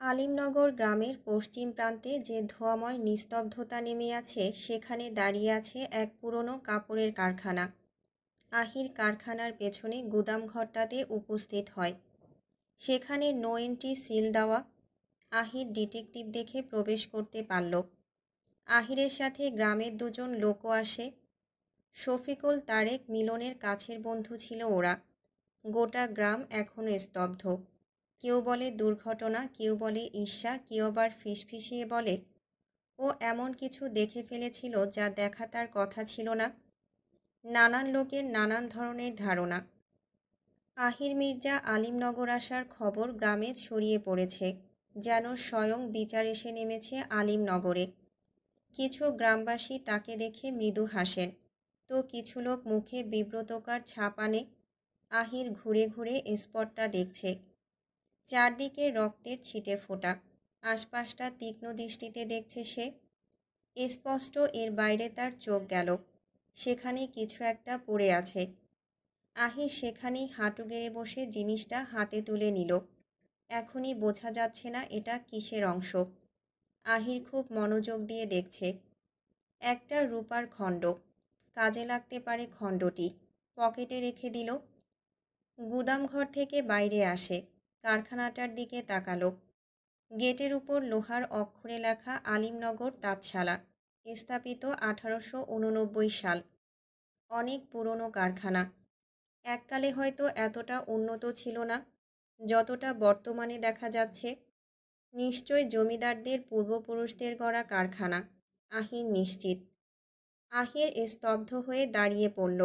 আলিমনগর গ্রামের পশ্চিম প্রান্তে যে ধোঁয়াময় নিস্তব্ধতা নেমে আছে সেখানে দাঁড়িয়ে আছে এক পুরনো কাপড়ের কারখানা। আহির কারখানার পেছনে গুদামঘরটাতে উপস্থিত হয়। সেখানে নো এন্ট্রি সিল দেওয়া। আহির ডিটেকটিভ দেখে প্রবেশ করতে পারল। আহিরের সাথে গ্রামের দুজন লোকও আসে। শফিকুল, তারেক, মিলনের কাছের বন্ধু ছিল ওরা। গোটা গ্রাম এখনো স্তব্ধ। কেউ বলে দুর্ঘটনা, কেউ বলে ঈর্ষা, কেউ আবার ফিসফিসিয়ে বলে ও এমন কিছু দেখে ফেলেছিল যা দেখা তার কথা ছিল না। নানান লোকের নানান ধরনের ধারণা। আহির মির্জা আলিমনগর আসার খবর গ্রামে ছড়িয়ে পড়েছে, যেন স্বয়ং বিচার এসে নেমেছে আলিমনগরে। কিছু গ্রামবাসী তাকে দেখে মৃদু হাসেন, তো কিছু লোক মুখে বিব্রতকর ছাপ আনে। আহির ঘুরে ঘুরে স্পটটা দেখছে। চারদিকে রক্তের ছিটে ফোটা। আশপাশটা তীক্ষ্ণ দৃষ্টিতে দেখছে সে। স্পষ্ট এর বাইরে তার চোখ গেল। সেখানে কিছু একটা পড়ে আছে। আহির সেখানেই হাঁটু গেড়ে বসে জিনিসটা হাতে তুলে নিল। এখনই বোঝা যাচ্ছে না এটা কিসের অংশ। আহির খুব মনোযোগ দিয়ে দেখছে। একটা রূপার খণ্ড। কাজে লাগতে পারে খণ্ডটি। পকেটে রেখে দিল। গুদামঘর থেকে বাইরে আসে। কারখানাটার দিকে তাকালো। গেটের উপর লোহার অক্ষরে লেখা আলিমনগর তাঁতশালা, স্থাপিত 1889 সাল। অনেক পুরনো কারখানা। এককালে হয়তো এতটা উন্নত ছিল না যতটা বর্তমানে দেখা যাচ্ছে। নিশ্চয় জমিদারদের পূর্বপুরুষদের গড়া কারখানা। আহির নিশ্চিত। আহির স্তব্ধ হয়ে দাঁড়িয়ে পড়ল।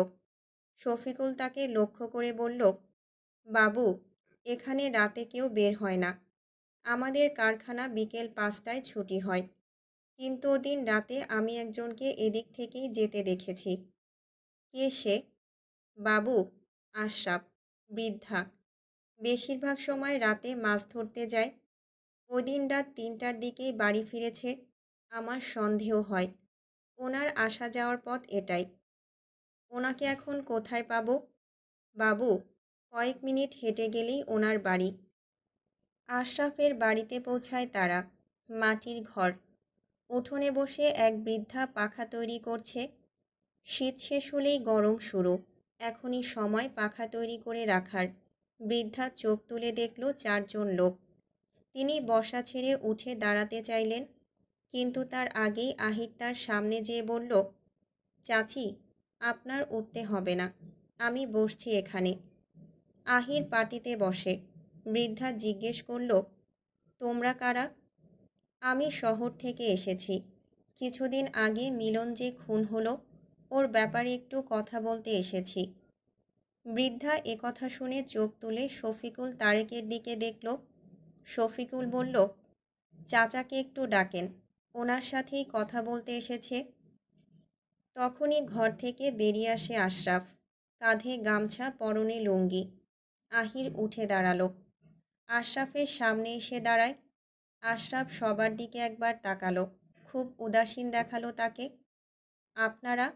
শফিকুল তাকে লক্ষ্য করে বলল, বাবু, এখানে রাতে কেউ বের হয় না। আমাদের কারখানা বিকেল 5টায় ছুটি হয়, কিন্তু ওদিন রাতে আমি একজনকে এদিক থেকেই যেতে দেখেছি। কে সে? বাবু, আশরাফ, বৃদ্ধা। বেশিরভাগ সময় রাতে মাছ ধরতে যায়। ওদিন রাত 3টার দিকেই বাড়ি ফিরেছে। আমার সন্দেহ হয় ওনার আসা যাওয়ার পথ এটাই। ওনাকে এখন কোথায় পাবো? বাবু, কয়েক মিনিট হেঁটে গেলেই ওনার বাড়ি। আশরাফের বাড়িতে পৌঁছায় তারা। মাটির ঘর। উঠোনে বসে এক বৃদ্ধা পাখা তৈরি করছে। শীত শেষ হলেই গরম শুরু। এখনই সময় পাখা তৈরি করে রাখার। বৃদ্ধা চোখ তুলে দেখল 4জন লোক। তিনি বসা ছেড়ে উঠে দাঁড়াতে চাইলেন, কিন্তু তার আগেই আহির তার সামনে যেয়ে বলল, চাচি, আপনার উঠতে হবে না, আমি বসছি এখানে। আহির পাটিতে বসে। বৃদ্ধা জিজ্ঞেস করল, তোমরা কারা? আমি শহর থেকে এসেছি। কিছুদিন আগে মিলন যে খুন হলো, ওর ব্যাপারে একটু কথা বলতে এসেছি। বৃদ্ধা একথা শুনে চোখ তুলে শফিকুল, তারেকের দিকে দেখল। শফিকুল বলল, চাচাকে একটু ডাকেন, ওনার সাথেই কথা বলতে এসেছে। তখনই ঘর থেকে বেরিয়ে আসে আশরাফ। কাঁধে গামছা, পরনে লুঙ্গি। আহির উঠে দাঁড়ালো। আশরাফের সামনে এসে দাঁড়ায়। আশরাফ সবার দিকে একবার তাকালো। খুব উদাসীন দেখালো তাকে। আপনারা?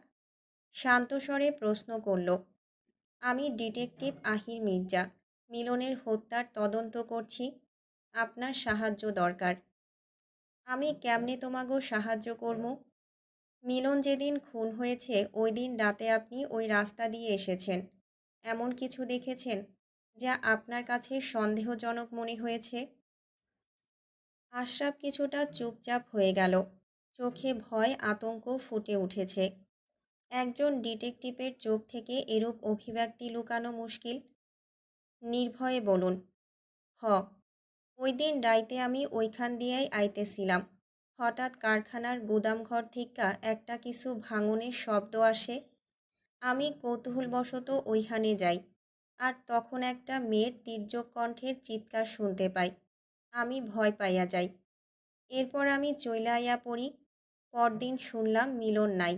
শান্ত স্বরে প্রশ্ন করল। আমি ডিটেকটিভ আহির মির্জা। মিলনের হত্যার তদন্ত করছি। আপনার সাহায্য দরকার। আমি কেমনে তোমাগো সাহায্য করবো? মিলন যেদিন খুন হয়েছে ওই দিন রাতে আপনি ওই রাস্তা দিয়ে এসেছেন। এমন কিছু দেখেছেন যা আপনার কাছে সন্দেহজনক মনে হয়েছে? আশরাফ কিছুটা চুপচাপ হয়ে গেল। চোখে ভয়, আতঙ্ক ফুটে উঠেছে। একজন ডিটেকটিভের চোখ থেকে এরূপ অভিব্যক্তি লুকানো মুশকিল। নির্ভয়ে বলুন, হ, ওই দিন রাইতে আমি ওইখান দিয়েই আইতেছিলাম। হঠাৎ কারখানার গুদামঘর থিকা একটা কিছু ভাঙনের শব্দ আসে। আমি কৌতূহলবশত ওইখানে যাই, আর তখন একটা মেয়ের তীর্যক কণ্ঠের চিৎকার শুনতে পাই। আমি ভয় পাইয়া যাই। এরপর আমি চইলা আইয়া পড়ি। পরদিন শুনলাম মিলন নাই।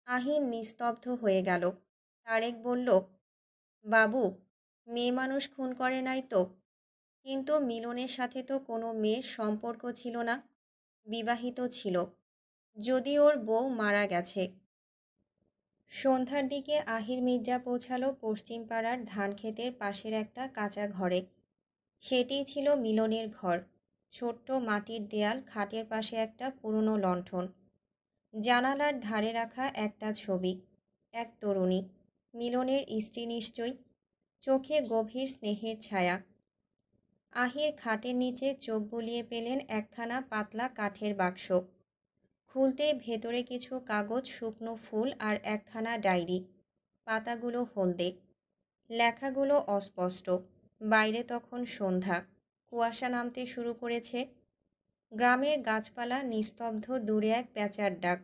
আহিন নিস্তব্ধ হয়ে গেল। তারেক বলল, বাবু, মেয়ে মানুষ খুন করে নাই তো? কিন্তু মিলনের সাথে তো কোনো মেয়ের সম্পর্ক ছিল না। বিবাহিত ছিল, যদি ওর বউ মারা গেছে। সন্ধ্যার দিকে আহির মির্জা পৌঁছালো পশ্চিম পাড়ার ধান ক্ষেতের পাশের একটা কাঁচা ঘরে। সেটিই ছিল মিলনের ঘর। ছোট্ট মাটির দেয়াল, খাটের পাশে একটা পুরনো লণ্ঠন, জানালার ধারে রাখা একটা ছবি। এক তরুণী, মিলনের স্ত্রী নিশ্চয়ই, চোখে গভীর স্নেহের ছায়া। আহির খাটের নিচে চোখ বুলিয়ে পেলেন একখানা পাতলা কাঠের বাক্স। খুলতেই ভেতরে কিছু কাগজ, শুকনো ফুল আর একখানা ডায়েরি। পাতাগুলো হলদে, লেখাগুলো অস্পষ্ট। বাইরে তখন সন্ধ্যা, কুয়াশা নামতে শুরু করেছে। গ্রামের গাছপালা নিস্তব্ধ, দূরে এক প্যাঁচার ডাক।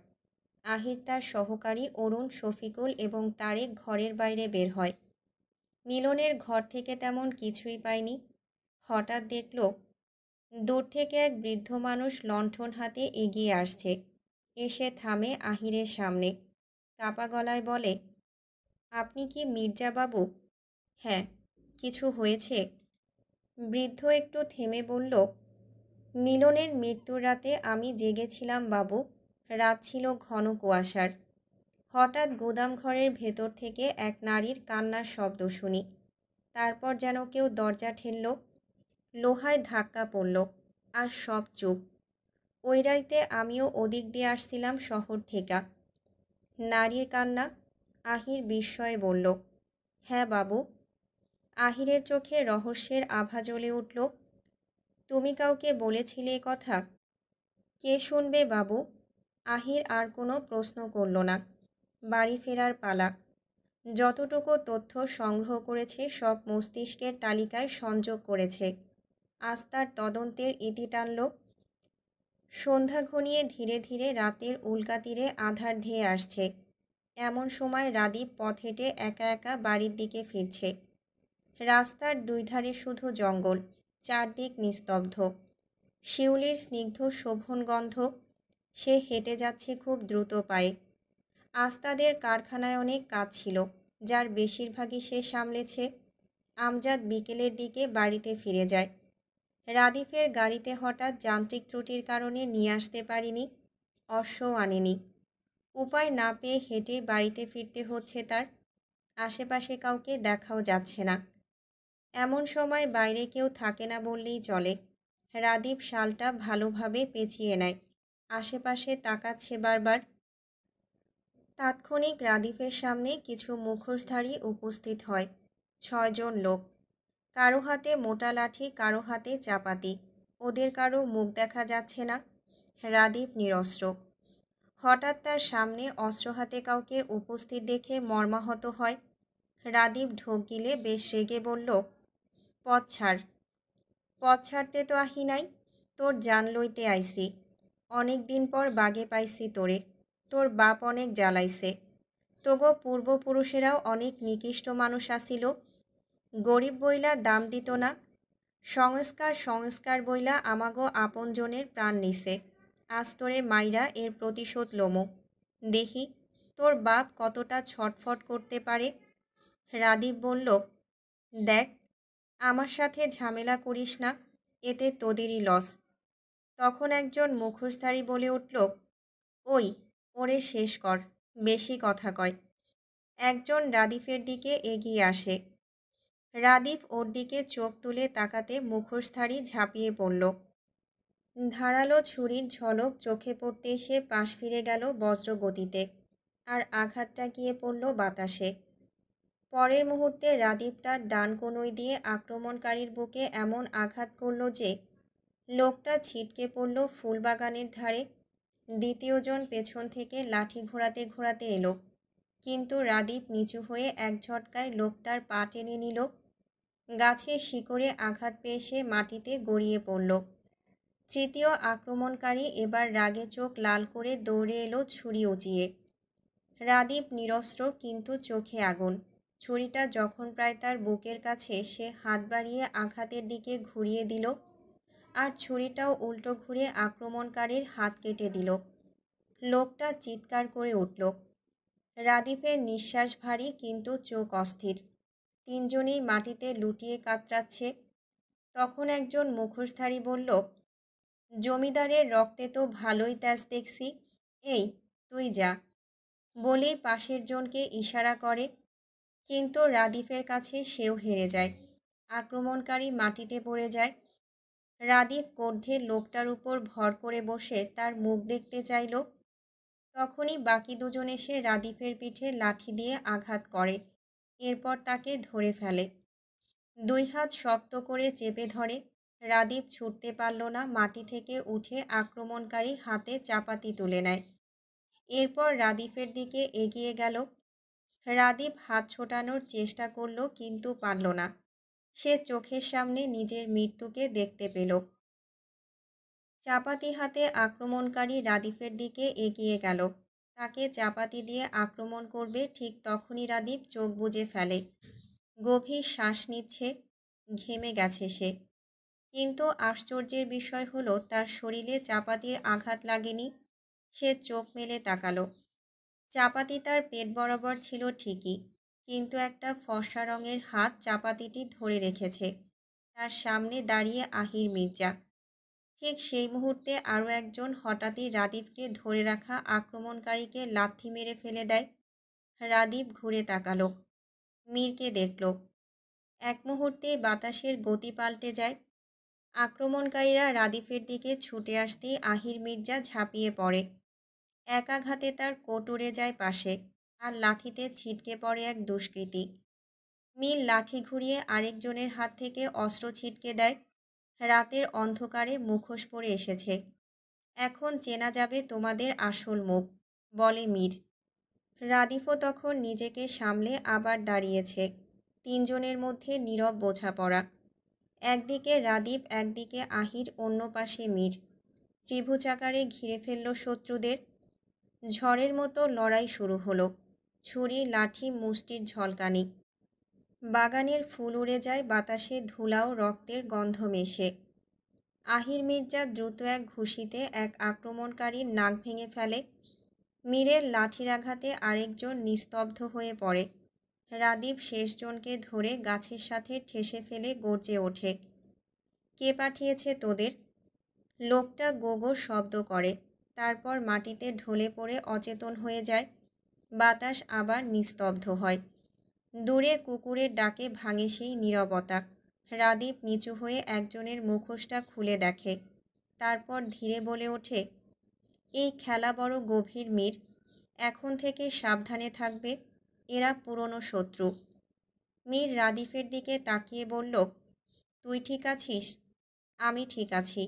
আহির তার সহকারী অরুণ, শফিকুল এবং তারেক ঘরের বাইরে বের হয়। মিলনের ঘর থেকে তেমন কিছুই পায়নি। হঠাৎ দেখল দূর থেকে এক বৃদ্ধ মানুষ লণ্ঠন হাতে এগিয়ে আসছে। এসে থামে আহিরের সামনে, কাপা গলায় বলে, আপনি কি মির্জা বাবু? হ্যাঁ। কিছু হয়েছে? বৃদ্ধ একটু থেমে বলল, মিলনের মৃত্যুর রাতে আমি জেগেছিলাম বাবু। রাত ছিল ঘন কুয়াশার। হঠাৎ গুদাম ঘরের ভেতর থেকে এক নারীর কান্নার শব্দ শুনি। তারপর যেন কেউ দরজা ঠেলল, লোহায় ধাক্কা পড়ল, আর সব চুপ। ওই রাইতে আমিও ওদিক দিয়ে আসছিলাম শহর থেকে। নারীর কান্না? আহির বিস্ময়ে বলল, হ্যাঁ বাবু। আহিরের চোখে রহস্যের আভা জ্বলে উঠল। তুমি কাউকে বলেছিলে এ কথা? কে শুনবে বাবু? আহির আর কোনো প্রশ্ন করল না। বাড়ি ফেরার পালা। যতটুকু তথ্য সংগ্রহ করেছে সব মস্তিষ্কের তালিকায় সংযোগ করেছে। আজ তার তদন্তের ইতি টানল। সন্ধ্যা ঘনিয়ে ধীরে ধীরে রাতের উল্কা তীরে আধার ধেয়ে আসছে। এমন সময় রাদীপ পথ হেঁটে একা একা বাড়ির দিকে ফিরছে। রাস্তার দুই ধারে শুধু জঙ্গল, চারদিক নিস্তব্ধ। শিউলির স্নিগ্ধ শোভন গন্ধ। সে হেঁটে যাচ্ছে খুব দ্রুত পায়ে। আজ তাদের কারখানায় অনেক কাজ ছিল, যার বেশিরভাগই সে সামলেছে। আমজাদ বিকেলের দিকে বাড়িতে ফিরে যায়। রাদীফের গাড়িতে হঠাৎ যান্ত্রিক ত্রুটির কারণে নিয়ে আসতে পারিনি, অশ্বও আনেনি। উপায় না পেয়ে হেঁটে বাড়িতে ফিরতে হচ্ছে তার। আশেপাশে কাউকে দেখাও যাচ্ছে না। এমন সময় বাইরে কেউ থাকে না বললেই চলে। রাদীপ শালটা ভালোভাবে পেঁচিয়ে নেয়, আশেপাশে তাকাচ্ছে বারবার। তাৎক্ষণিক রাদীফের সামনে কিছু মুখোশধারী উপস্থিত হয়। 6 জন লোক, কারো হাতে মোটা লাঠি, কারো হাতে চাপাতি। ওদের কারো মুখ দেখা যাচ্ছে না। রাদীপ নিরস্ত্র। হঠাৎ তার সামনে অস্ত্র হাতে কাউকে উপস্থিত দেখে মর্মাহত হয়। রাদীপ ঢোক গিলে বেশ রেগে বলল, পথ ছাড়। পথ ছাড়তে তো আহি নাই, তোর জান লইতে আইসি। অনেক দিন পর বাগে পাইছি তোরে। তোর বাপ অনেক জ্বালাইছে। তোগো পূর্বপুরুষেরাও অনেক নিকৃষ্ট মানুষ আসিল। গরিব বইলা দাম দিত না। সংস্কার সংস্কার বইলা আমাগো আপনজনের প্রাণ নিছে। আজ তোরে মাইরা এর প্রতিশোধ লমো। দেখি তোর বাপ কতটা ছটফট করতে পারে। রাদীপ বলল, দেখ, আমার সাথে ঝামেলা করিস না, এতে তোদেরই লস। তখন একজন মুখোশধারী বলে উঠল, ওই, ওরে শেষ কর, বেশি কথা কয়। একজন রাদীফের দিকে এগিয়ে আসে। রাদীফ ওর দিকে চোখ তুলে তাকাতে মুখোশধারী ঝাঁপিয়ে পড়ল। ধারালো ছুরির ঝলক চোখে পড়তে সে পাশ ফিরে গেল বজ্রগতিতে, আর আঘাতটা গিয়ে পড়ল বাতাসে। পরের মুহূর্তে রাদীপ তার ডান কনুই দিয়ে আক্রমণকারীর বুকে এমন আঘাত করল যে লোকটা ছিটকে পড়ল ফুলবাগানের ধারে। দ্বিতীয়জন পেছন থেকে লাঠি ঘোরাতে ঘোরাতে এলো, কিন্তু রাদীপ নিচু হয়ে এক ঝটকায় লোকটার পা টেনে নিল। গাছের শিকড়ে আঘাত পেয়ে সে মাটিতে গড়িয়ে পড়ল। তৃতীয় আক্রমণকারী এবার রাগে চোখ লাল করে দৌড়ে এলো ছুরি উঁচিয়ে। রাদীপ নিরস্ত্র, কিন্তু চোখে আগুন। ছুরিটা যখন প্রায় তার বুকের কাছে, সে হাত বাড়িয়ে আঘাতের দিকে ঘুরিয়ে দিল, আর ছুরিটাও উল্টো ঘুরে আক্রমণকারীর হাত কেটে দিল। লোকটা চিৎকার করে উঠল। রাদীপের নিঃশ্বাস ভারী, কিন্তু চোখ অস্থির। তিনজনেই মাটিতে লুটিয়ে কাতরাচ্ছে। তখন একজন মুখোশধারী বলল, জমিদারের রক্তে তো ভালোই তেজ দেখছি। এই, তুই যা। বলেই পাশের জনকে ইশারা করে, কিন্তু রাদীফের কাছে সেও হেরে যায়। আক্রমণকারী মাটিতে পড়ে যায়। রাদীপ কর্ধে লোকটার উপর ভর করে বসে তার মুখ দেখতে চাইল। তখনই বাকি দুজন এসে রাদীপের পিঠে লাঠি দিয়ে আঘাত করে, এরপর তাকে ধরে ফেলে। দুই হাত শক্ত করে চেপে ধরে। রাদীপ ছুটতে পারল না, মাটি থেকে উঠে আক্রমণকারী হাতে চাপাতি তুলে নেয়। এরপর রাদীপের দিকে এগিয়ে গেল। রাদীপ হাত ছোটানোর চেষ্টা করল কিন্তু পারল না। সে চোখের সামনে নিজের মৃত্যুকে দেখতে পেল। চাপাতি হাতে আক্রমণকারী রাদীপের দিকে এগিয়ে গেল। তাকে চাপাতি দিয়ে আক্রমণ করবে, ঠিক তখনই রাদীপ চোখ বুজে ফেলে। গভীর শ্বাস নিচ্ছে, ঘেমে গেছে সে। কিন্তু আশ্চর্যের বিষয় হলো তার শরীরে চাপাতির আঘাত লাগেনি। সে চোখ মেলে তাকালো। চাপাতি তার পেট বরাবর ছিল ঠিকই, কিন্তু একটা ফর্সা রঙের হাত চাপাতিটি ধরে রেখেছে। তার সামনে দাঁড়িয়ে আহির মির্জা। ঠিক সেই মুহূর্তে আরও একজন হঠাৎই রাদীপকে ধরে রাখা আক্রমণকারীকে লাথি মেরে ফেলে দেয়। রাদীপ ঘুরে তাকালো, মীরকে দেখল। এক মুহূর্তেই বাতাসের গতি পাল্টে যায়। আক্রমণকারীরা রাদীপের দিকে ছুটে আসতেই আহির মির্জা ঝাঁপিয়ে পড়ে। এক আঘাতে তার কোট উড়ে যায় পাশে, আর লাথিতে ছিটকে পড়ে এক দুষ্কৃতী। মীর লাঠি ঘুরিয়ে আরেকজনের হাত থেকে অস্ত্র ছিটকে দেয়। রাতের অন্ধকারে মুখোশ পরে এসেছে, এখন চেনা যাবে তোমাদের আসল মুখ, বলে মীর। রাদীপও তখন নিজেকে সামলে আবার দাঁড়িয়েছে। তিনজনের মধ্যে নীরব বোঝাপড়া। একদিকে রাদীপ, একদিকে আহির, অন্য পাশে মীর। ত্রিভুজাকারে ঘিরে ফেলল শত্রুদের। ঝড়ের মতো লড়াই শুরু হলো। ছুরি, লাঠি, মুষ্টির ঝলকানি। বাগানের ফুল উড়ে যায় বাতাসে, ধুলাও রক্তের গন্ধ মেশে। আহির মির্জা দ্রুত এক ঘুষিতে এক আক্রমণকারীর নাক ভেঙে ফেলে। মীরের লাঠির আঘাতে আরেকজন নিস্তব্ধ হয়ে পড়ে। রাদীপ শেষজনকে ধরে গাছের সাথে ঠেসে ফেলে গর্জে ওঠে, কে পাঠিয়েছে তোদের? লোকটা গোগো শব্দ করে, তারপর মাটিতে ঢলে পড়ে অচেতন হয়ে যায়। বাতাস আবার নিস্তব্ধ হয়। দূরে কুকুরের ডাকে ভাঙে সেই নীরবতা। রাদীপ নিচু হয়ে একজনের মুখোশটা খুলে দেখে, তারপর ধীরে বলে ওঠে, এই খেলা বড় গভীর মীর, এখন থেকে সাবধানে থাকবে, এরা পুরনো শত্রু। মীর রাদীপের দিকে তাকিয়ে বলল, তুই ঠিক আছিস? আমি ঠিক আছি।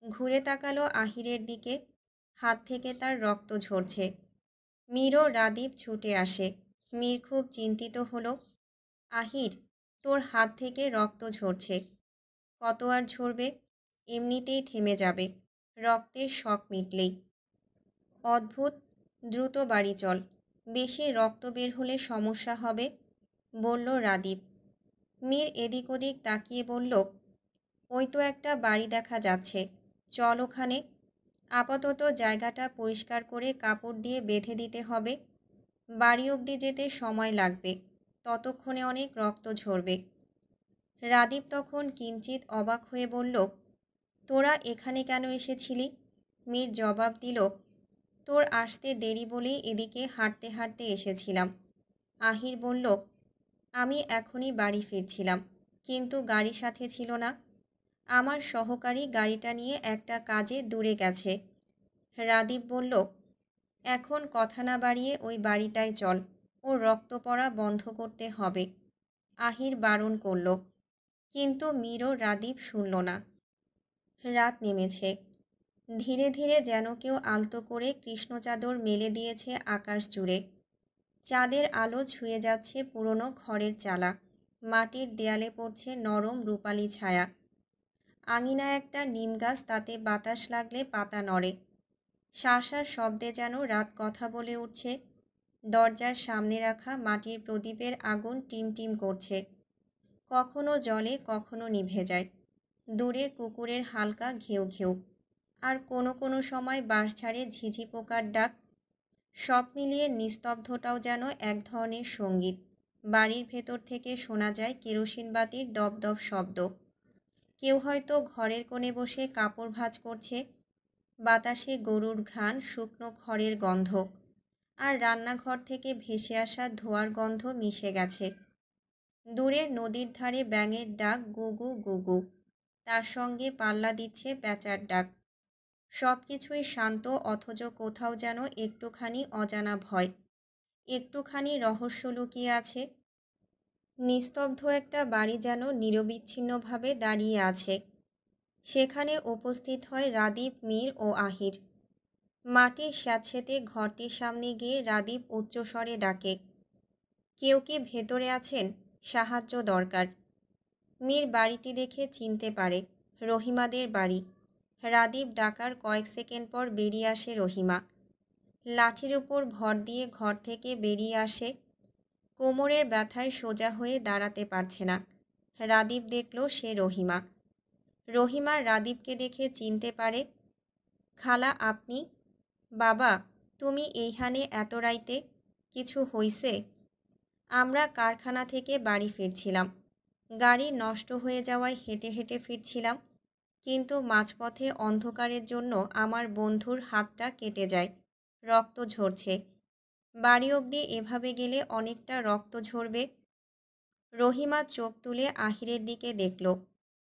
ঘুরে তাকালো আহিরের দিকে, হাত থেকে তার রক্ত ঝরছে। মীর ও রাদীপ ছুটে আসে। মীর খুব চিন্তিত হলো। আহির, তোর হাত থেকে রক্ত ঝরছে। কত আর ঝরবে? এমনিতেই থেমে যাবে, রক্তের শক মিটলেই। অদ্ভুত, দ্রুত বাড়ি চল, বেশি রক্ত বের হলে সমস্যা হবে, বলল রাদীপ। মীর এদিক ওদিক তাকিয়ে বলল, ওই তো একটা বাড়ি দেখা যাচ্ছে, চল ওখানে। আপাতত জায়গাটা পরিষ্কার করে কাপড় দিয়ে বেঁধে দিতে হবে। বাড়ি অবধি যেতে সময় লাগবে, ততক্ষণে অনেক রক্ত ঝরবে। রাদীপ তখন কিঞ্চিত অবাক হয়ে বলল, তোরা এখানে কেন এসেছিলি? মীর জবাব দিল, তোর আসতে দেরি বলেই এদিকে হাঁটতে হাঁটতে এসেছিলাম। আহির বলল, আমি এখনই বাড়ি ফিরছিলাম, কিন্তু গাড়ি সাথে ছিল না। আমার সহকারী গাড়িটা নিয়ে একটা কাজে দূরে গেছে। রাদীপ বলল, এখন কথা না বাড়িয়ে ওই বাড়িটায় চল, ওর রক্ত পড়া বন্ধ করতে হবে। আহির বারণ করল, কিন্তু মীর ও রাদীপ শুনল না। রাত নেমেছে। ধীরে ধীরে যেন কেউ আলতো করে কৃষ্ণচাদর মেলে দিয়েছে আকাশ জুড়ে। চাঁদের আলো ছুঁয়ে যাচ্ছে পুরনো ঘরের চালা। মাটির দেয়ালে পড়ছে নরম রূপালি ছায়া। আঙিনায় একটা নিম গাছ, তাতে বাতাস লাগলে পাতা নড়ে। শাঁসার শব্দে যেন রাত কথা বলে উঠছে। দরজার সামনে রাখা মাটির প্রদীপের আগুন টিমটিম করছে, কখনো জ্বলে কখনো নিভে যায়। দূরে কুকুরের হালকা ঘেউ ঘেউ, আর কোনো কোনো সময় বাঁশঝাড়ে ঝিঝি পোকার ডাক। সব মিলিয়ে নিস্তব্ধটাও যেন এক ধরনের সঙ্গীত। বাড়ির ভেতর থেকে শোনা যায় কেরোসিন বাতির দপদপ শব্দ। কেউ হয়তো ঘরের কোণে বসে কাপড় ভাঁজ করছে। বাতাসে গরুর ঘ্রাণ, শুকনো খড়ের গন্ধ, আর রান্নাঘর থেকে ভেসে আসা ধোঁয়ার গন্ধ মিশে গেছে। দূরে নদীর ধারে ব্যাঙের ডাক, গুগু গুগু। তার সঙ্গে পাল্লা দিচ্ছে প্যাঁচার ডাক। সব কিছুই শান্ত, অথচ কোথাও যেন একটুখানি অজানা ভয়, একটুখানি রহস্য লুকিয়ে আছে। নিস্তব্ধ একটা বাড়ি যেন নিরবিচ্ছিন্নভাবে দাঁড়িয়ে আছে। সেখানে উপস্থিত হয় রাদীপ, মীর ও আহির। মাটির স্যাঁতসেঁতে ঘরটির সামনে গিয়ে রাদীপ উচ্চস্বরে ডাকে, কেউ কি ভেতরে আছেন? সাহায্য দরকার। মীর বাড়িটি দেখে চিনতে পারে রহিমাদের বাড়ি। রাদীপ ডাকার কয়েক সেকেন্ড পর বেরিয়ে আসে রহিমা। লাঠির উপর ভর দিয়ে ঘর থেকে বেরিয়ে আসে। কোমরের ব্যথায় সোজা হয়ে দাঁড়াতে পারছে না। রাদীপ দেখল সে রহিমা। রহিমা রাদীপকে দেখে চিনতে পারে। খালা, আপনি? বাবা, তুমি এইখানে এত রাইতে? কিছু হইছে? আমরা কারখানা থেকে বাড়ি ফিরছিলাম। গাড়ি নষ্ট হয়ে যাওয়ায় হেঁটে হেঁটে ফিরছিলাম, কিন্তু মাঝপথে অন্ধকারের জন্য আমার বন্ধুর হাতটা কেটে যায়। রক্ত ঝরছে। বাড়ি অবধি এভাবে গেলে অনেকটা রক্ত ঝরবে। রহিমা চোখ তুলে আহিরের দিকে দেখল।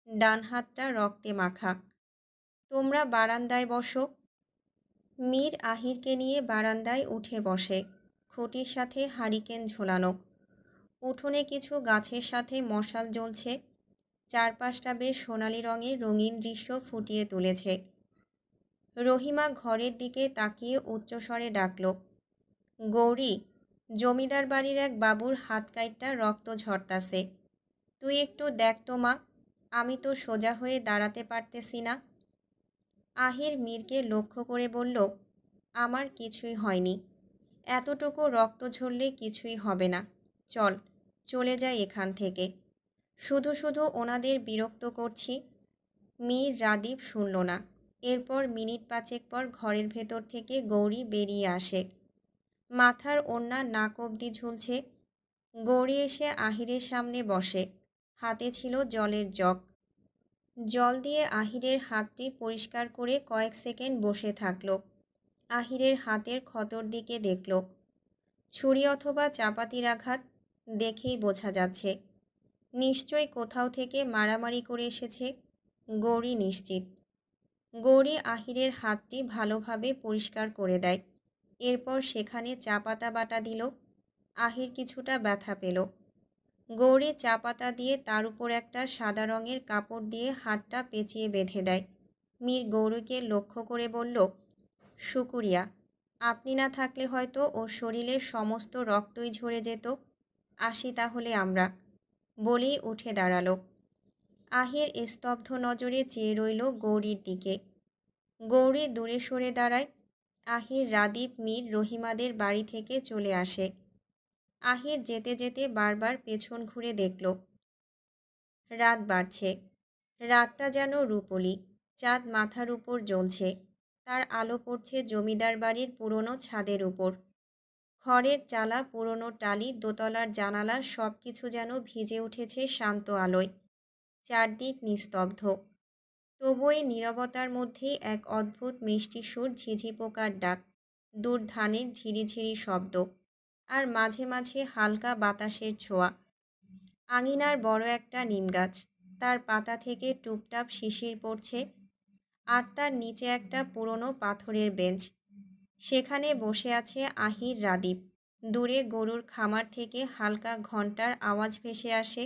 ডান হাতটা রক্তে মাখা। তোমরা বারান্দায় বসো। মীর আহিরকে নিয়ে বারান্দায় উঠে বসে। খুঁটির সাথে হারিকেন ঝোলানো। উঠোনে কিছু গাছের সাথে মশাল জ্বলছে। চারপাশটা বেশ সোনালি রঙের রঙিন দৃশ্য ফুটিয়ে তুলেছে। রহিমা ঘরের দিকে তাকিয়ে উচ্চস্বরে ডাকল, গৌরী, জমিদার বাড়ির এক বাবুর হাত কাইটটা রক্ত ঝরতাছে। তুই একটু দেখ তো মা, আমি তো সোজা হয়ে দাঁড়াতে পারতেছি না। আহির মীরকে লক্ষ্য করে বলল, আমার কিছুই হয়নি। এতটুকু রক্ত ঝরলে কিছুই হবে না। চল, চলে যাই এখান থেকে। শুধু শুধু ওনাদের বিরক্ত করছি। মীর রাদীপ শুনল না। এরপর মিনিট পাঁচেক পর ঘরের ভেতর থেকে গৌরী বেরিয়ে আসে। মাথার ওড়না নাক অবধি ঝুলছে। গৌরী এসে আহিরের সামনে বসে। হাতে ছিল জলের জগ। জল দিয়ে আহিরের হাতটি পরিষ্কার করে কয়েক সেকেন্ড বসে থাকল। আহিরের হাতের ক্ষতর দিকে দেখল। ছুরি অথবা চাপাতির আঘাত, দেখেই বোঝা যাচ্ছে। নিশ্চয়ই কোথাও থেকে মারামারি করে এসেছে। গৌরী নিশ্চিত। গৌরী আহিরের হাতটি ভালোভাবে পরিষ্কার করে দেয়। এরপর সেখানে চা পাতা বাটা দিল। আহির কিছুটা ব্যথা পেল। গৌরী চা পাতা দিয়ে তার উপর একটা সাদা রঙের কাপড় দিয়ে হাতটা পেঁচিয়ে বেঁধে দেয়। মীর গৌরীকে লক্ষ্য করে বলল, শুকুরিয়া, আপনি না থাকলে হয়তো ওর শরীরের সমস্ত রক্তই ঝরে যেত। আসি তাহলে আমরা, বলেই উঠে দাঁড়ালো। আহির স্তব্ধ নজরে চেয়ে রইল গৌরীর দিকে। গৌরী দূরে সরে দাঁড়ায়। আহির, রাদীপ, মীর রহিমাদের বাড়ি থেকে চলে আসে। আহির যেতে যেতে বারবার পেছন ঘুরে দেখল। রাত বাড়ছে। রাতটা যেন রূপলি। চাঁদ মাথার উপর জ্বলছে। তার আলো পড়ছে জমিদার বাড়ির পুরনো ছাদের উপর। খড়ের চালা, পুরনো টালি, দোতলার জানালা সব কিছু যেন ভিজে উঠেছে শান্ত আলোয়। চারদিক নিস্তব্ধ। তবু এই নীরবতার মধ্যেই এক অদ্ভুত মিষ্টি সুর, ঝিঝি পোকার ডাক, দূর ধানের ঝিরিঝিরি শব্দ, আর মাঝে মাঝে হালকা বাতাসের ছোঁয়া। আঙিনার বড় একটা নিমগাছ, তার পাতা থেকে টুপটাপ শিশির পড়ছে। আর তার নিচে একটা পুরনো পাথরের বেঞ্চ। সেখানে বসে আছে আহির, রাদীপ। দূরে গরুর খামার থেকে হালকা ঘণ্টার আওয়াজ ভেসে আসে,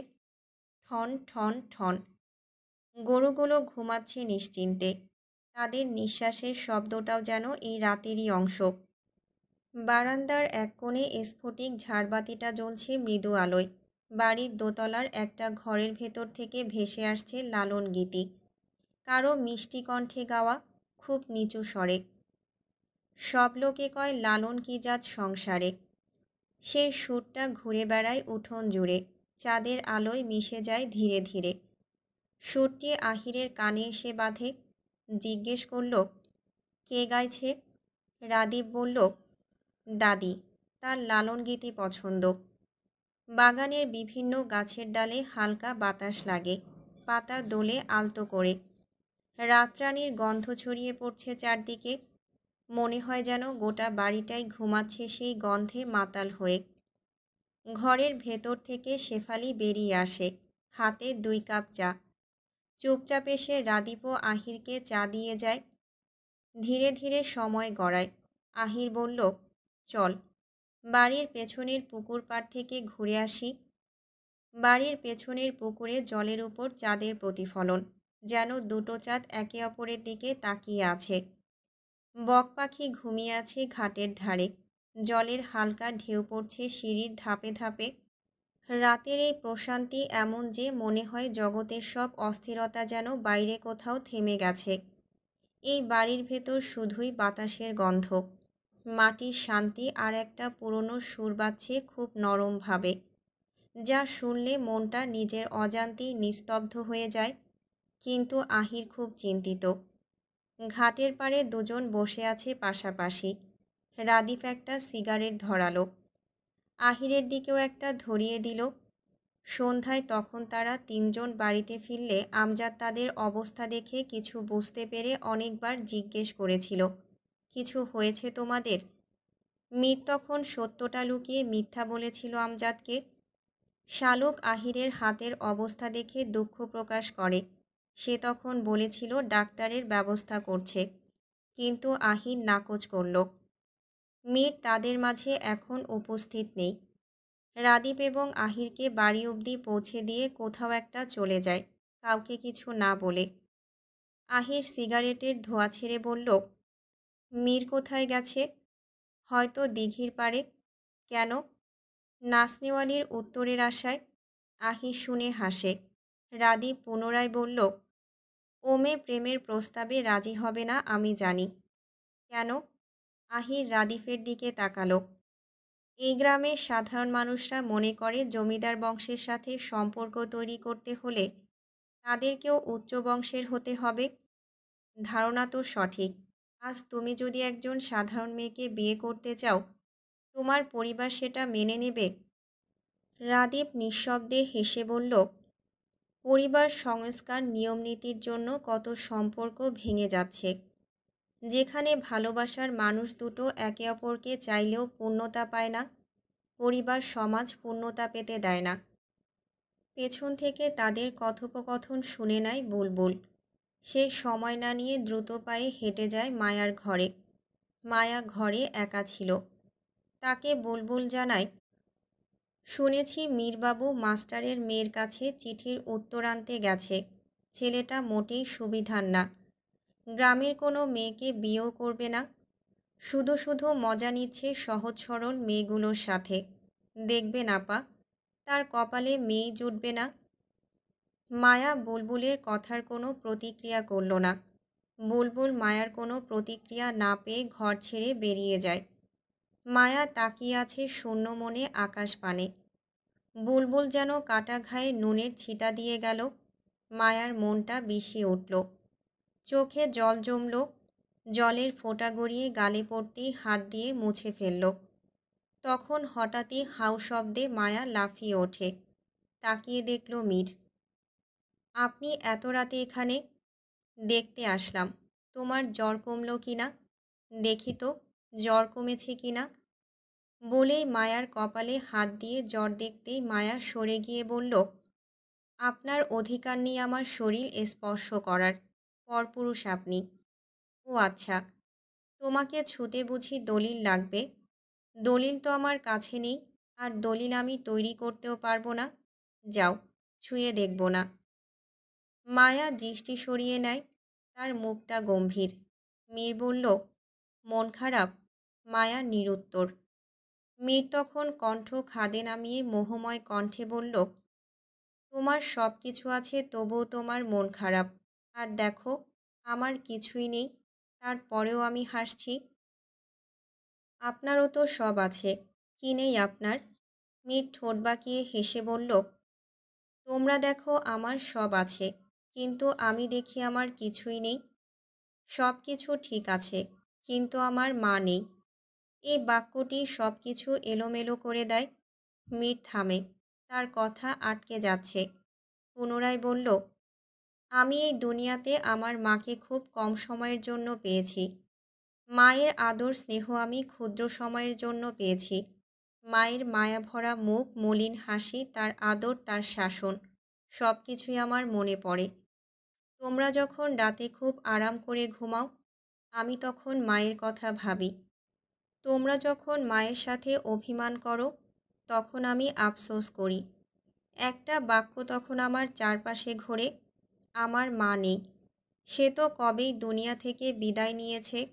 ঠন ঠন ঠন। গরুগুলো ঘুমাচ্ছে নিশ্চিন্তে। তাদের নিঃশ্বাসের শব্দটাও যেন এই রাতেরই অংশ। বারান্দার এক কোণে স্ফটিক ঝাড়বাতিটা জ্বলছে মৃদু আলোয়। বাড়ির দোতলার একটা ঘরের ভেতর থেকে ভেসে আসছে লালন গীতি, কারো মিষ্টি কণ্ঠে গাওয়া, খুব নিচু স্বরে। সব লোকে কয় লালন কি জাত সংসারে। সেই সুরটা ঘুরে বেড়ায় উঠোন জুড়ে, চাঁদের আলোয় মিশে যায় ধীরে ধীরে। সুরটি আহিরের কানে এসে বাঁধে। জিজ্ঞেস করল, কে গাইছে? রাদীপ বলল, দাদি, তার লালন গীতি পছন্দ। বাগানের বিভিন্ন গাছের ডালে হালকা বাতাস লাগে, পাতা দোলে আলতো করে। রাতরানীর গন্ধ ছড়িয়ে পড়ছে চারদিকে। মনে হয় যেন গোটা বাড়িটাই ঘুমাচ্ছে সেই গন্ধে মাতাল হয়ে। ঘরের ভেতর থেকে শেফালি বেরিয়ে আসে, হাতে 2 কাপ চা। চুপচাপ এসে রাদীপ ও আহিরকে চা দিয়ে যায়। ধীরে ধীরে সময় গড়ায়। আহির বলল, চল, বাড়ির পেছনের পুকুর পাড় থেকে ঘুরে আসি। বাড়ির পেছনের পুকুরে জলের উপর চাঁদের প্রতিফলন, যেন দুটো চাঁদ একে অপরের দিকে তাকিয়ে আছে। বক পাখি ঘুমিয়ে আছে ঘাটের ধারে। জলের হালকা ঢেউ পড়ছে সিঁড়ির ধাপে ধাপে। রাতের এই প্রশান্তি এমন যে মনে হয় জগতের সব অস্থিরতা যেন বাইরে কোথাও থেমে গেছে। এই বাড়ির ভেতর শুধুই বাতাসের গন্ধ, মাটির শান্তি আর একটা পুরনো সুর বাজছে খুব নরমভাবে, যা শুনলে মনটা নিজের অজান্তেই নিস্তব্ধ হয়ে যায়। কিন্তু আহির খুব চিন্তিত। ঘাটের পাড়ে দুজন বসে আছে পাশাপাশি। রাদীপ একটা সিগারেট ধরালো, আহিরের দিকেও একটা ধরিয়ে দিল। সন্ধ্যায় তখন তারা তিনজন বাড়িতে ফিরলে আমজাদ তাদের অবস্থা দেখে কিছু বুঝতে পেরে অনেকবার জিজ্ঞেস করেছিল, কিছু হয়েছে তোমাদের? মীর তখন সত্যটা লুকিয়ে মিথ্যা বলেছিল আমজাদকে। শালুক আহিরের হাতের অবস্থা দেখে দুঃখ প্রকাশ করে। সে তখন বলেছিল ডাক্তারের ব্যবস্থা করছে, কিন্তু আহির নাকচ করল। মীর তাদের মাঝে এখন উপস্থিত নেই। রাদীপ এবং আহিরকে বাড়ি অবধি পৌঁছে দিয়ে কোথাও একটা চলে যায়, কাউকে কিছু না বলে। আহির সিগারেটের ধোঁয়া ছেড়ে বলল, মীর কোথায় গেছে? হয়তো দিঘির পাড়ে। কেন? নাসনেওয়ালির উত্তরের আশায়। আহির শুনে হাসে। রাদীপ পুনরায় বলল, ও মেয়ে প্রেমের প্রস্তাবে রাজি হবে না আমি জানি। কেন? আহির রাদীপের দিকে তাকালো। এই গ্রামের সাধারণ মানুষরা মনে করে জমিদার বংশের সাথে সম্পর্ক তৈরি করতে হলে তাদেরকেও উচ্চ বংশের হতে হবে। ধারণা তো সঠিক। আজ তুমি যদি একজন সাধারণ মেয়েকে বিয়ে করতে চাও, তোমার পরিবার সেটা মেনে নেবে? রাদীপ নিঃশব্দে হেসে বলল, পরিবার সংস্কার নিয়মনীতির জন্য কত সম্পর্ক ভেঙে যাচ্ছে। যেখানে ভালোবাসার মানুষ দুটো একে অপরকে চাইলেও পূর্ণতা পায় না, পরিবার সমাজ পূর্ণতা পেতে দেয় না। পেছন থেকে তাদের কথোপকথন শুনে নেয় বুলবুল। সে সময় না নিয়ে দ্রুত পায়ে হেঁটে যায় মায়ার ঘরে। মায়া ঘরে একা ছিল। তাকে বুলবুল জানায়, শুনেছি মীরবাবু মাস্টারের মেয়ের কাছে চিঠির উত্তর আনতে গেছে। ছেলেটা মোটেই সুবিধার না। গ্রামের কোনো মেয়েকে বিয়েও করবে না। শুধু শুধু মজা নিচ্ছে সহজ সরল মেয়েগুলোর সাথে। দেখবেন আপা, তার কপালে মেয়েই জুটবে না। মায়া বুলবুলের কথার কোনো প্রতিক্রিয়া করল না। বুলবুল মায়ার কোনো প্রতিক্রিয়া না পেয়ে ঘর ছেড়ে বেরিয়ে যায়। মায়া তাকিয়ে আছে শূন্য মনে আকাশ পানে। বুলবুল যেন কাটা ঘায়ে নুনের ছিটা দিয়ে গেল। মায়ার মনটা বিষিয়ে উঠল। চোখে জল জমল। জলের ফোঁটা গড়িয়ে গালে পড়তেই হাত দিয়ে মুছে ফেলল। তখন হঠাৎই হাউ শব্দে মায়া লাফিয়ে ওঠে। তাকিয়ে দেখল মীর। আপনি এত রাতে এখানে? দেখতে আসলাম তোমার জ্বর কমল কি না। দেখি তো জ্বর কমেছে কি না। বলেই মায়ার কপালে হাত দিয়ে জ্বর দেখতেই মায়া সরে গিয়ে বলল, আপনার অধিকার নেই আমার শরীর স্পর্শ করার, পরপুরুষ আপনি। ও আচ্ছা, তোমাকে ছুতে বুঝি দলিল লাগবে? দলিল তো আমার কাছে নেই, আর দলিল আমি তৈরি করতেও পারবো না। যাও, ছুঁয়ে দেখব না। মায়া দৃষ্টি সরিয়ে নেয়। তার মুখটা গম্ভীর। মীর বলল, মন খারাপ? মায়া নিরুত্তর। মীর তখন কণ্ঠ খাদে নামিয়ে মোহময় কণ্ঠে বলল, তোমার সব কিছু আছে তবুও তোমার মন খারাপ। আর দেখো, আমার কিছুই নেই, তারপরেও আমি হাসছি। আপনারও তো সব আছে, কি নেই আপনার? মীর ঠোঁট বাঁকিয়ে হেসে বলল, তোমরা দেখো আমার সব আছে, কিন্তু আমি দেখি আমার কিছুই নেই। সব কিছু ঠিক আছে, কিন্তু আমার মা নেই। এই বাক্যটি সব কিছু এলোমেলো করে দেয়। মীর থামে। তার কথা আটকে যাচ্ছে। পুনরায় বলল, আমি এই দুনিয়াতে আমার মাকে খুব কম সময়ের জন্য পেয়েছি। মায়ের আদর স্নেহ আমি ক্ষুদ্র সময়ের জন্য পেয়েছি। মায়ের মায়াভরা মুখ, মলিন হাসি, তার আদর, তার শাসন, সব কিছুই আমার মনে পড়ে। তোমরা যখন রাতে খুব আরাম করে ঘুমাও, আমি তখন মায়ের কথা ভাবি। তোমরা যখন মায়ের সাথে অভিমান করো, তখন আমি আফসোস করি। একটা বাক্য তখন আমার চারপাশে ঘোরে, আমার মা নেই। সে তো কবেই দুনিয়া থেকে বিদায় নিয়েছে।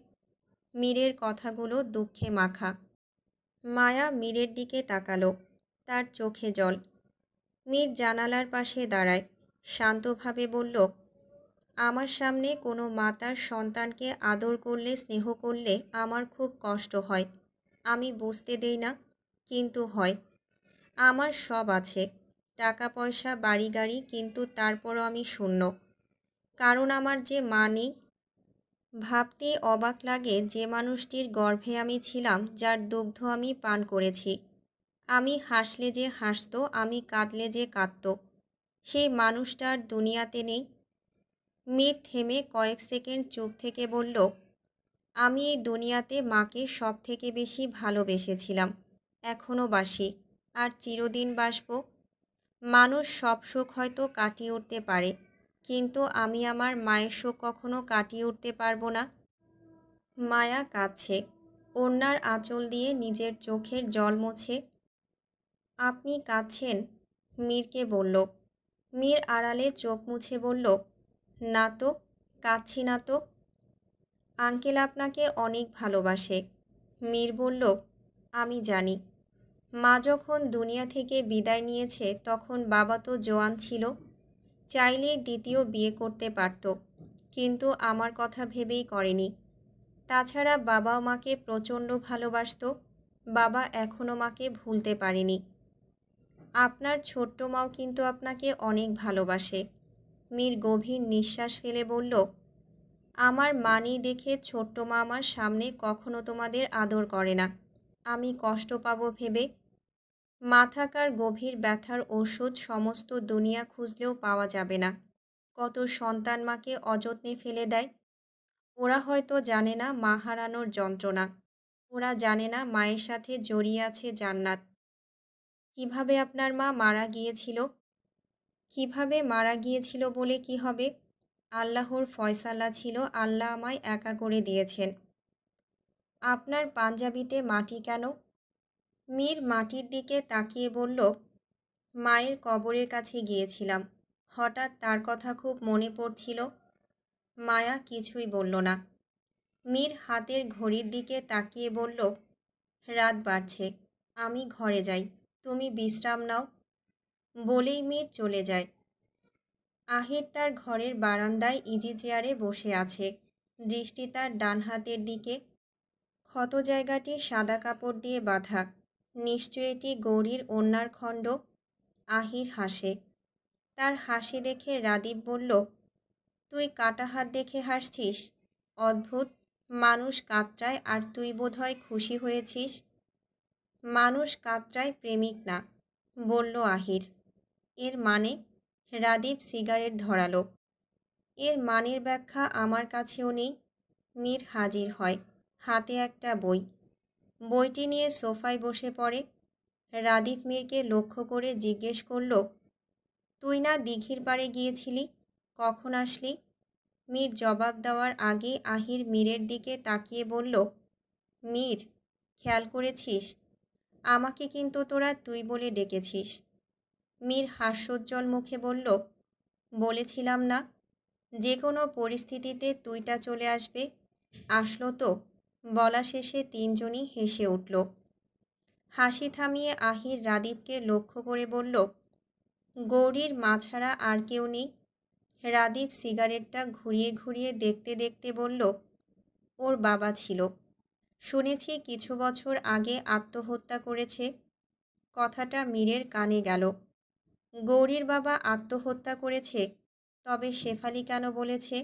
মীরের কথাগুলো দুঃখে মাখা। মায়া মীরের দিকে তাকালো, তার চোখে জল। মীর জানালার পাশে দাঁড়ায়, শান্তভাবে বলল, আমার সামনে কোনো মা তার সন্তানকে আদর করলে, স্নেহ করলে আমার খুব কষ্ট হয়। আমি বুঝতে দেই না, কিন্তু হয়। আমার সব আছে, টাকা পয়সা বাড়ি গাড়ি, কিন্তু তারপরও আমি শূন্য। কারণ আমার যে মা নেই। ভাবতেই অবাক লাগে, যে মানুষটির গর্ভে আমি ছিলাম, যার দুগ্ধ আমি পান করেছি। আমি হাসলে যে হাসত, আমি কাঁদলে যে কাঁদত, সেই মানুষটা আর দুনিয়াতে নেই। মীর থেমে কয়েক সেকেন্ড চুপ থেকে বলল, আমি এই দুনিয়াতে মাকে সব থেকে বেশি ভালোবেসেছিলাম, এখনও বাসি, আর চিরদিন বাসব। মানুষ সব সুখ হয়তো কাটিয়ে উঠতে পারে, কিন্তু আমি আমার মায়ের শোক কখনো কাটিয়ে উঠতে পারবো না। মায়া কাঁদছে, ওড়নার আঁচল দিয়ে নিজের চোখের জল মোছে। আপনি কাঁদছেন? মীরকে বলল। মীর আড়ালে চোখ মুছে বলল, না তো, কাঁদছি না তো। আঙ্কেল আপনাকে অনেক ভালোবাসে। মীর বলল, আমি জানি। মা যখন দুনিয়া থেকে বিদায় নিয়েছে, তখন বাবা তো জোয়ান ছিল, চাইলেই দ্বিতীয় বিয়ে করতে পারত, কিন্তু আমার কথা ভেবেই করেনি। তাছাড়া বাবাও মাকে প্রচণ্ড ভালোবাসত। বাবা এখনও মাকে ভুলতে পারেনি। আপনার ছোট্ট মাও কিন্তু আপনাকে অনেক ভালোবাসে। মীর গভীর নিঃশ্বাস ফেলে বলল, আমার মা নেই দেখে ছোট্ট মা আমার সামনে কখনো তোমাদের আদর করে না। আমি কষ্ট পাবো ভেবে। মা থাকার গভীর ব্যথার ওষুধ সমস্ত দুনিয়া খুঁজলেও পাওয়া যাবে না। কত সন্তান মাকে অযত্নে ফেলে দেয়। ওরা হয়তো জানে না মা হারানোর যন্ত্রণা। ওরা জানে না মায়ের সাথে জড়িয়ে আছে জান্নাত। কিভাবে আপনার মা মারা গিয়েছিল? কিভাবে মারা গিয়েছিল বলে কি হবে? আল্লাহর ফয়সালা ছিল, আল্লাহ আমায় একা করে দিয়েছেন। আপনার পাঞ্জাবিতে মাটি কেন? মীর মাটির দিকে তাকিয়ে বলল, মায়ের কবরের কাছে গিয়েছিলাম, হঠাৎ তার কথা খুব মনে পড়ছিল। মায়া কিছুই বলল না। মীর হাতের ঘড়ির দিকে তাকিয়ে বলল, রাত বাড়ছে, আমি ঘরে যাই, তুমি বিশ্রাম নাও। বলেই মীর চলে যায়। আহির তার ঘরের বারান্দায় ইজি চেয়ারে বসে আছে, দৃষ্টি তার ডান হাতের দিকে। ক্ষত জায়গাটি সাদা কাপড় দিয়ে বাঁধা, নিশ্চয় এটি গৌরীর ওড়নার খণ্ড। আহির হাসে। তার হাসি দেখে রাদীপ বলল, তুই কাটা হাত দেখে হাসছিস? অদ্ভুত, মানুষ কাতরায় আর তুই বোধহয় খুশি হয়েছিস। মানুষ কাতরায়, প্রেমিক না, বলল আহির। এর মানে? রাদীপ সিগারেট ধরালো। এর মানের ব্যাখ্যা আমার কাছেও নেই। মীর হাজির হয়, হাতে একটা বই। বইটি নিয়ে সোফায় বসে পড়ে। রাদীপ মীরকে লক্ষ্য করে জিজ্ঞেস করল, তুই না দিঘির পাড়ে গিয়েছিলি, কখন আসলি? মীর জবাব দেওয়ার আগে আহির মীরের দিকে তাকিয়ে বলল, মীর, খেয়াল করেছিস, আমাকে কিন্তু তোরা তুই বলে ডেকেছিস। মীর হাস্যোজ্জ্বল মুখে বলল, বলেছিলাম না? যে কোনো পরিস্থিতিতে তুইটা চলে আসবে। আসলো তো। বলা শেষে তিনজনই হেসে উঠল। হাসি থামিয়ে আহির রাদীপকে লক্ষ্য করে বলল, গৌরীর মা ছাড়া আর কেউ নেই? রাদীপ সিগারেটটা ঘুরিয়ে ঘুরিয়ে দেখতে দেখতে বলল, ওর বাবা ছিল। শুনেছি কিছু বছর আগে আত্মহত্যা করেছে। কথাটা মীরের কানে গেল। গৌরীর বাবা আত্মহত্যা করেছে? তবে শেফালি কেন বলেছে?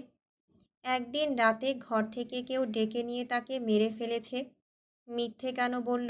একদিন রাতে ঘর থেকে কেউ ডেকে নিয়ে তাকে মেরে ফেলেছে। মিথ্যে কেন বলল?